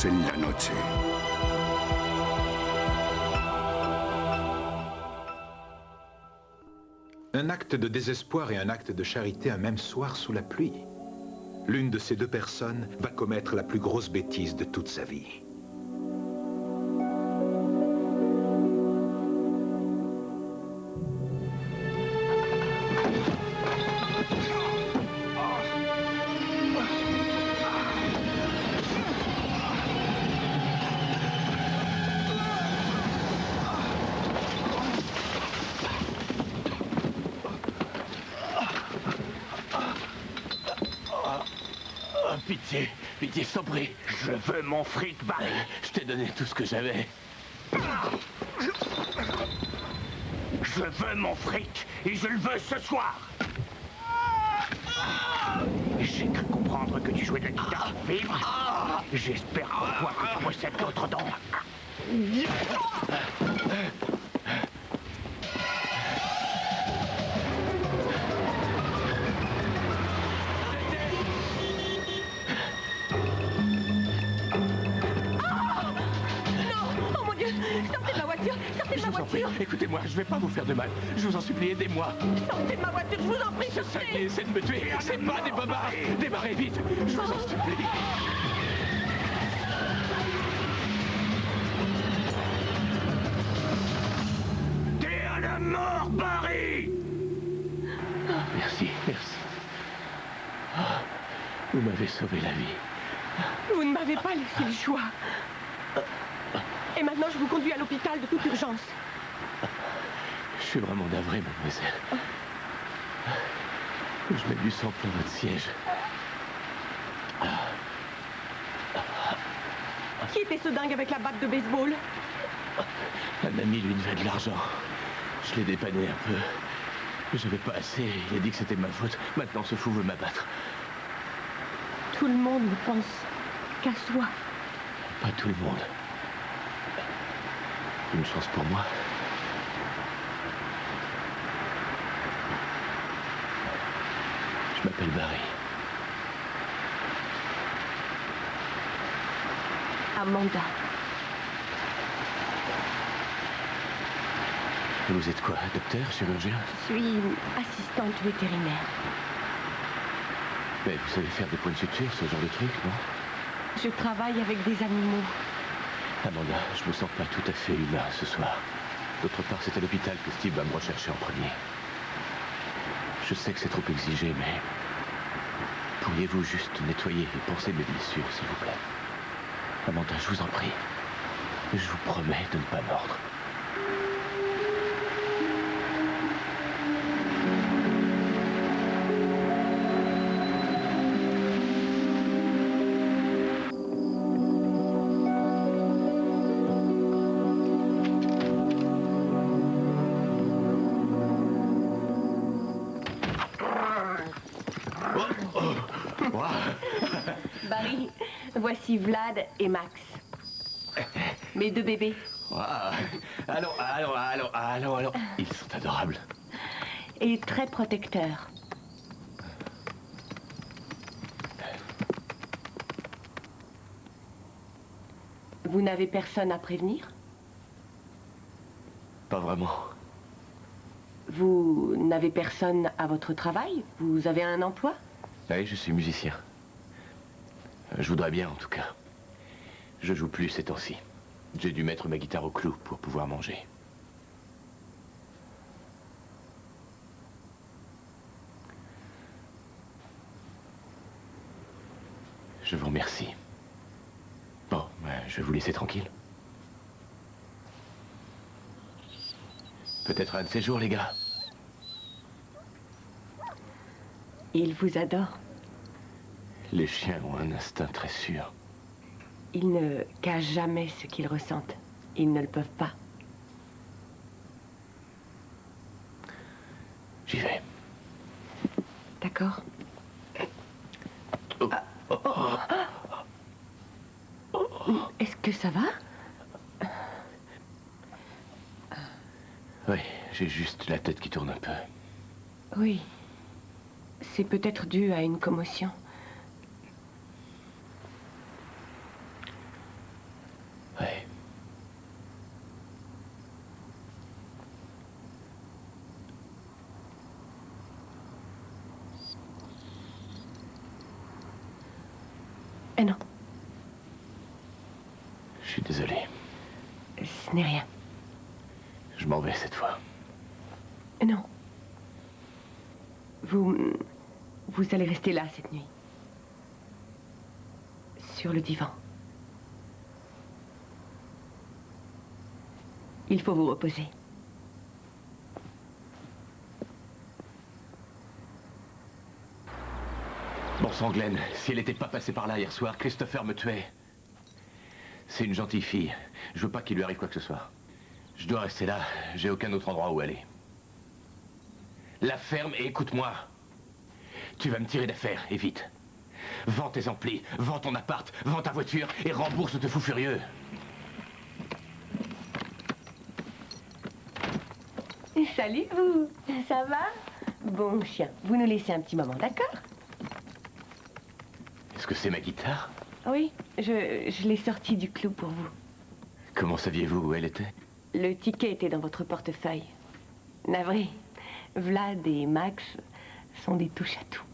Juntos en la noche. Un acte de désespoir et un acte de charité un même soir sous la pluie. L'une de ces deux personnes va commettre la plus grosse bêtise de toute sa vie. Pitié, pitié, Sobri. Je veux mon fric, Barry. Je t'ai donné tout ce que j'avais. Je veux mon fric, et je le veux ce soir. J'ai cru comprendre que tu jouais de la guitare pour vivre. J'espère pour toi que tu possèdes d'autres dons. Sortez de ma voiture! Écoutez-moi, je vais pas vous faire de mal. Je vous en supplie, aidez-moi. Sortez de ma voiture, je vous en prie, Ça y est, essaie de me tuer. C'est pas des bobards. Démarrez vite. Je vous en supplie. T'es à la mort, Barry! Merci, merci. Vous m'avez sauvé la vie. Vous ne m'avez pas laissé le choix. Et maintenant, je vous conduis à l'hôpital de toute urgence. Je suis vraiment navré, mademoiselle. Je mets du sang plein votre siège. Qui était ce dingue avec la batte de baseball? Un ami lui devait de l'argent. Je l'ai dépanné un peu. J'avais pas assez, il a dit que c'était ma faute. Maintenant, ce fou veut m'abattre. Tout le monde ne pense qu'à soi. Pas tout le monde. Une chance pour moi. Je m'appelle Barry. Amanda. Vous êtes quoi, docteur, chirurgien? Je suis assistante vétérinaire. Mais vous savez faire des points de suture, ce genre de truc, non? Je travaille avec des animaux. Amanda, je me sens pas tout à fait humain ce soir. D'autre part, c'est à l'hôpital que Steve va me rechercher en premier. Je sais que c'est trop exigé, mais... pourriez-vous juste nettoyer et panser mes blessures, s'il vous plaît? Amanda, je vous en prie. Je vous promets de ne pas mordre. Barry, voici Vlad et Max. Mes deux bébés. Wow. Allons. Ils sont adorables. Et très protecteurs. Vous n'avez personne à prévenir? Pas vraiment. Vous n'avez personne à votre travail? Vous avez un emploi? Oui, je suis musicien. Je voudrais bien, en tout cas. Je joue plus ces temps-ci. J'ai dû mettre ma guitare au clou pour pouvoir manger. Je vous remercie. Bon, je vais vous laisser tranquille. Peut-être un de ces jours, les gars. Il vous adore. Les chiens ont un instinct très sûr. Ils ne cachent jamais ce qu'ils ressentent. Ils ne le peuvent pas. J'y vais. D'accord. Est-ce que ça va? Oui, j'ai juste la tête qui tourne un peu. Oui. C'est peut-être dû à une commotion. Eh non. Je suis désolé. Ce n'est rien. Je m'en vais cette fois. Non. Vous allez rester là cette nuit. Sur le divan. Il faut vous reposer. Bon sang, Glenn, si elle n'était pas passée par là hier soir, Christopher me tuait. C'est une gentille fille. Je veux pas qu'il lui arrive quoi que ce soit. Je dois rester là. J'ai aucun autre endroit où aller. La ferme et écoute-moi. Tu vas me tirer d'affaire, et vite. Vends tes amplis, vends ton appart, vends ta voiture et rembourse ce fou furieux. Salut vous, ça va? Bon chien, vous nous laissez un petit moment, d'accord? Est-ce que c'est ma guitare? Oui, je l'ai sortie du clou pour vous. Comment saviez-vous où elle était? Le ticket était dans votre portefeuille. Navré, Vlad et Max sont des touches-à-tout.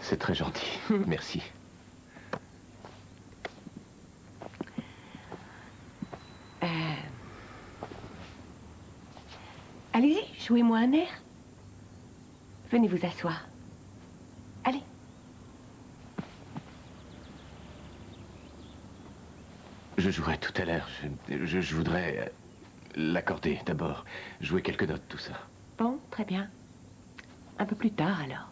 C'est très gentil, merci. Allez-y, jouez-moi un air. Venez vous asseoir. Allez. Je jouerai tout à l'heure. Je voudrais l'accorder d'abord. Jouer quelques notes, tout ça. Bon, très bien. Un peu plus tard, alors.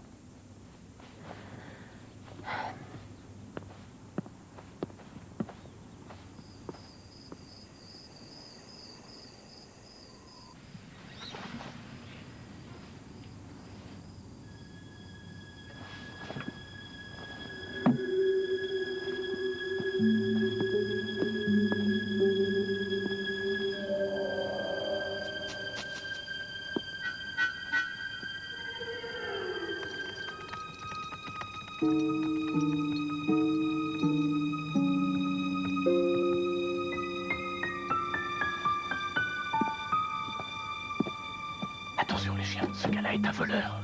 Attention les chiens, ce gars-là est un voleur.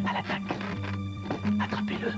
À l'attaque. Attrapez-le.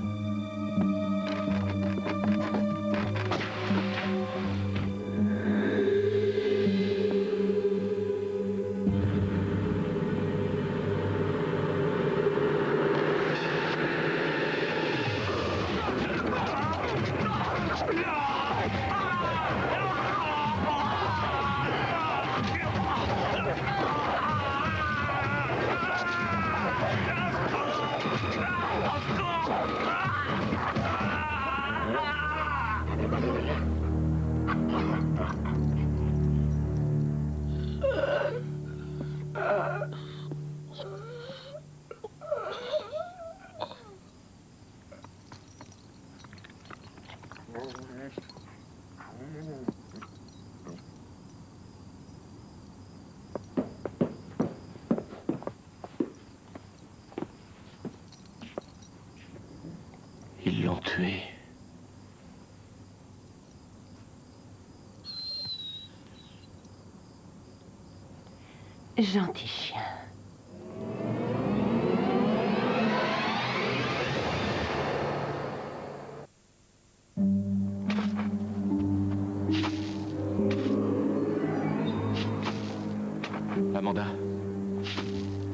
Ils l'ont tué. Gentil chien. Amanda,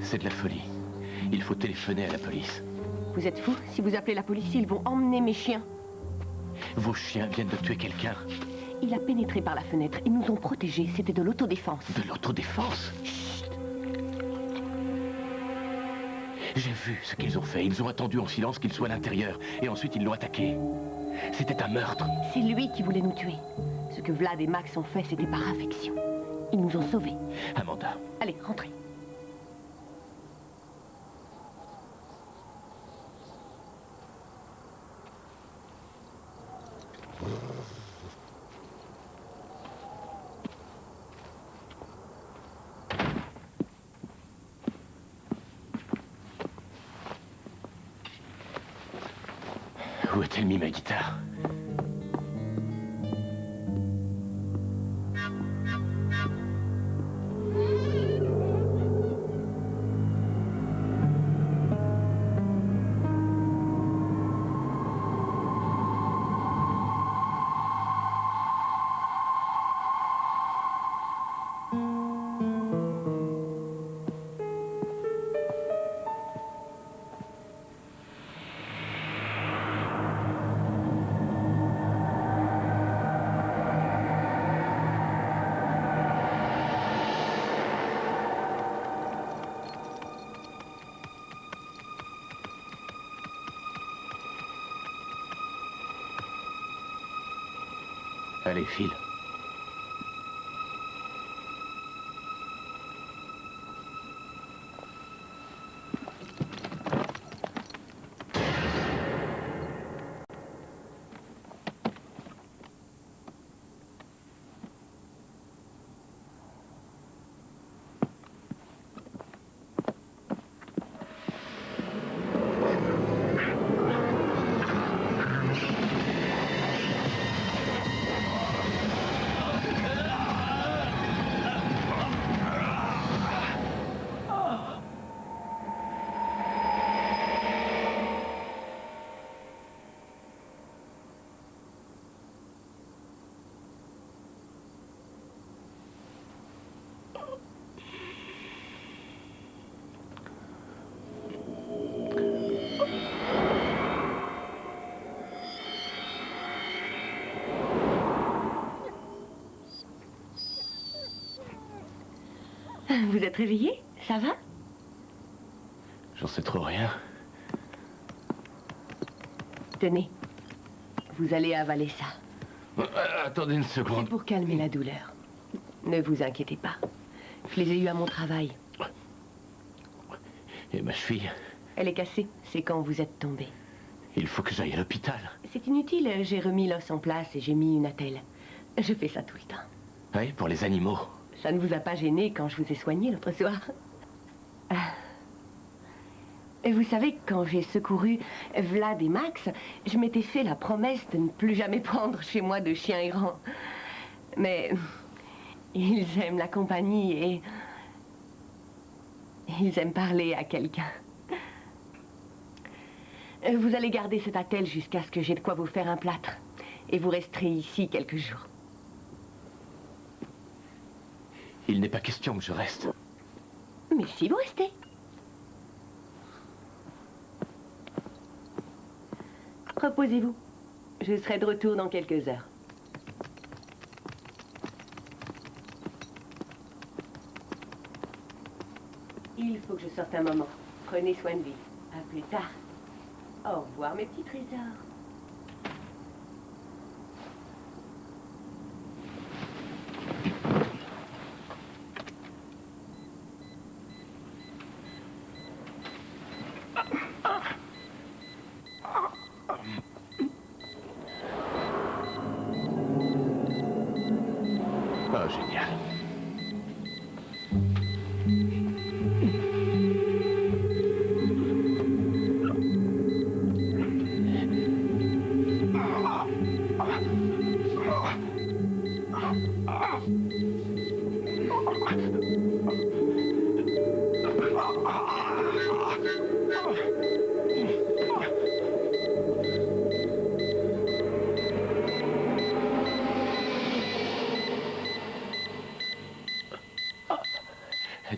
c'est de la folie. Il faut téléphoner à la police. Vous êtes fou? Si vous appelez la police, ils vont emmener mes chiens. Vos chiens viennent de tuer quelqu'un. Il a pénétré par la fenêtre. Ils nous ont protégés. C'était de l'autodéfense. De l'autodéfense? Chut. J'ai vu ce qu'ils ont fait. Ils ont attendu en silence qu'il soit à l'intérieur. Et ensuite, ils l'ont attaqué. C'était un meurtre. C'est lui qui voulait nous tuer. Ce que Vlad et Max ont fait, c'était par affection. Ils nous ont sauvés. Amanda. Allez, rentrez. Où a-t-elle mis ma guitare? Allez, file. Vous êtes réveillé? Ça va? J'en sais trop rien. Tenez, vous allez avaler ça. Attendez une C'est seconde. pour calmer la douleur. Ne vous inquiétez pas. Je les ai eus à mon travail. Et ma cheville? Elle est cassée. C'est quand vous êtes tombé. Il faut que j'aille à l'hôpital. C'est inutile. J'ai remis l'os en place et j'ai mis une attelle. Je fais ça tout le temps. Oui, pour les animaux. Ça ne vous a pas gêné quand je vous ai soigné l'autre soir? Et vous savez, quand j'ai secouru Vlad et Max, je m'étais fait la promesse de ne plus jamais prendre chez moi de chiens errants. Mais ils aiment la compagnie et ils aiment parler à quelqu'un. Vous allez garder cette attelle jusqu'à ce que j'ai de quoi vous faire un plâtre. Et vous resterez ici quelques jours. Il n'est pas question que je reste. Mais si vous restez. Reposez-vous. Je serai de retour dans quelques heures. Il faut que je sorte un moment. Prenez soin de lui. À plus tard. Au revoir, mes petits trésors. Oh, génial.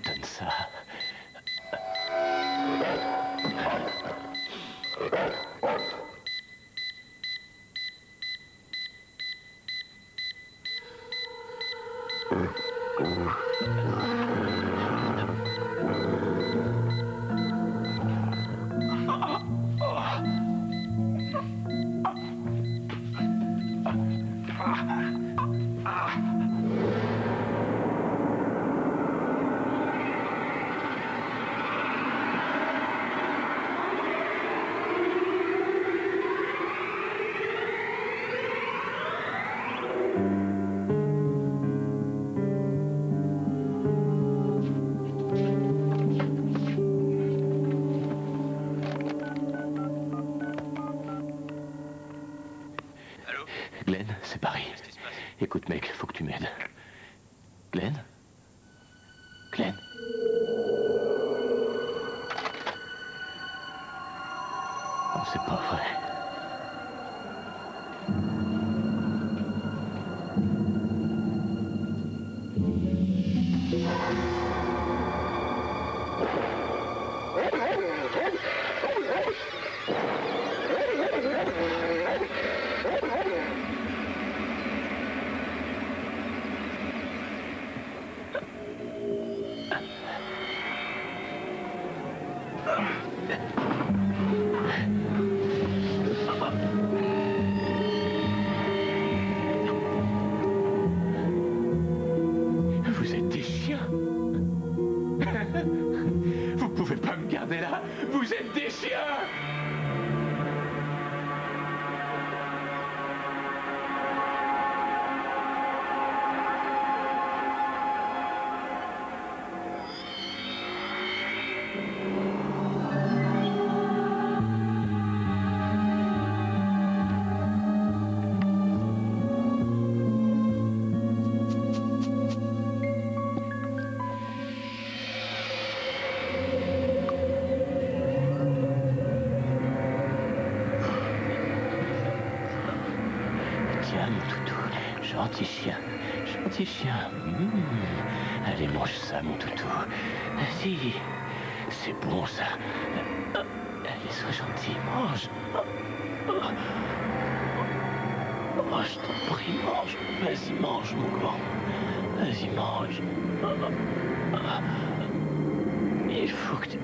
Donne ça. Glenn, c'est Paris. Écoute, mec, faut que tu m'aides. Glenn? Glenn? Oh, c'est pas vrai. Vous pouvez pas me garder là. Vous êtes des chiens. Gentil chien, gentil chien. Allez, mange ça, mon toutou. Si, c'est bon ça. Allez, sois gentil, mange. Oh, je t'en prie, mange. Vas-y, mange, mon grand. Vas-y, mange. Il faut que tu...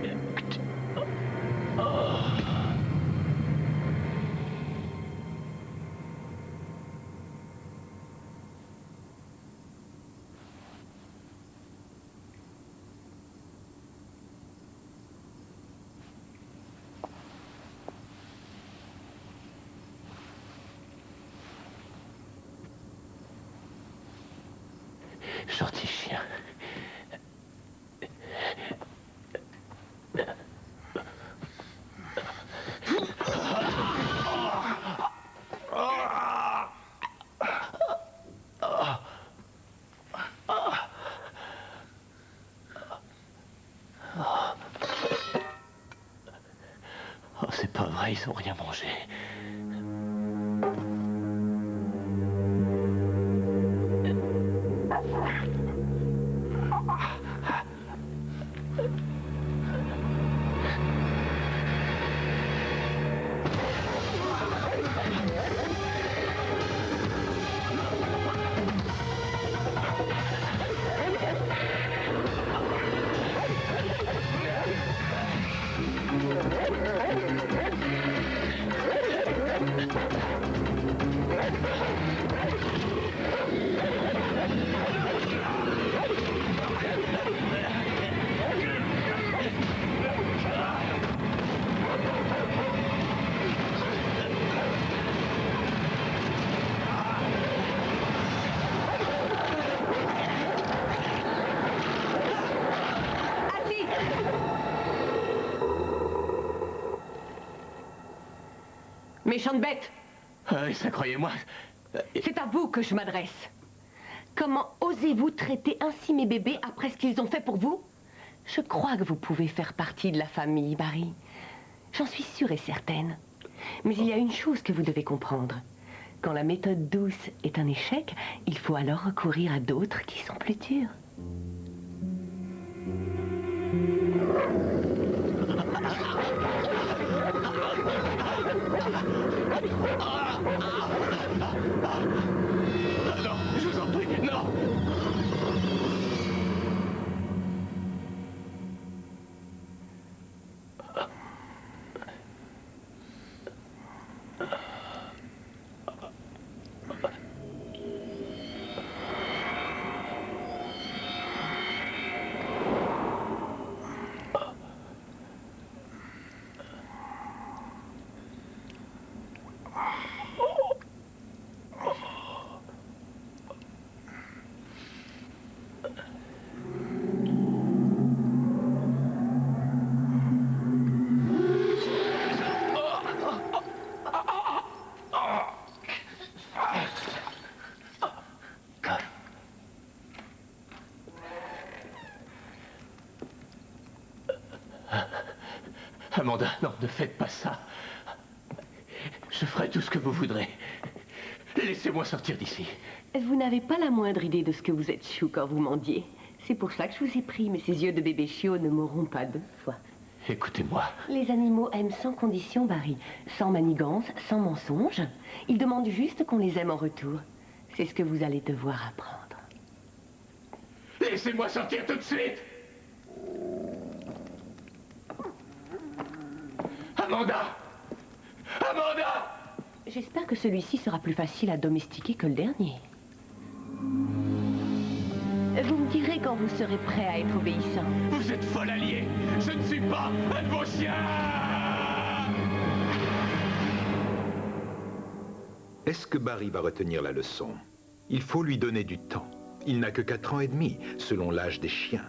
Gentil chien. Oh, c'est pas vrai, ils ont rien mangé. Méchante bête! Ça, croyez-moi... C'est à vous que je m'adresse. Comment osez-vous traiter ainsi mes bébés après ce qu'ils ont fait pour vous? Je crois que vous pouvez faire partie de la famille, Barry. J'en suis sûre et certaine. Mais il y a une chose que vous devez comprendre. Quand la méthode douce est un échec, il faut alors recourir à d'autres qui sont plus dures. Non, je vous en prie, non! Amanda, non, ne faites pas ça. Je ferai tout ce que vous voudrez. Laissez-moi sortir d'ici. Vous n'avez pas la moindre idée de ce que vous êtes chou quand vous mendiez. C'est pour ça que je vous ai pris, mais ces yeux de bébé chiot ne mourront pas deux fois. Écoutez-moi. Les animaux aiment sans condition, Barry. Sans manigance, sans mensonge. Ils demandent juste qu'on les aime en retour. C'est ce que vous allez devoir apprendre. Laissez-moi sortir tout de suite! Amanda! Amanda! J'espère que celui-ci sera plus facile à domestiquer que le dernier. Vous me direz quand vous serez prêt à être obéissant. Vous êtes folle alliée. Je ne suis pas un de vos chiens. Est-ce que Barry va retenir la leçon? Il faut lui donner du temps. Il n'a que 4 ans et demi, selon l'âge des chiens.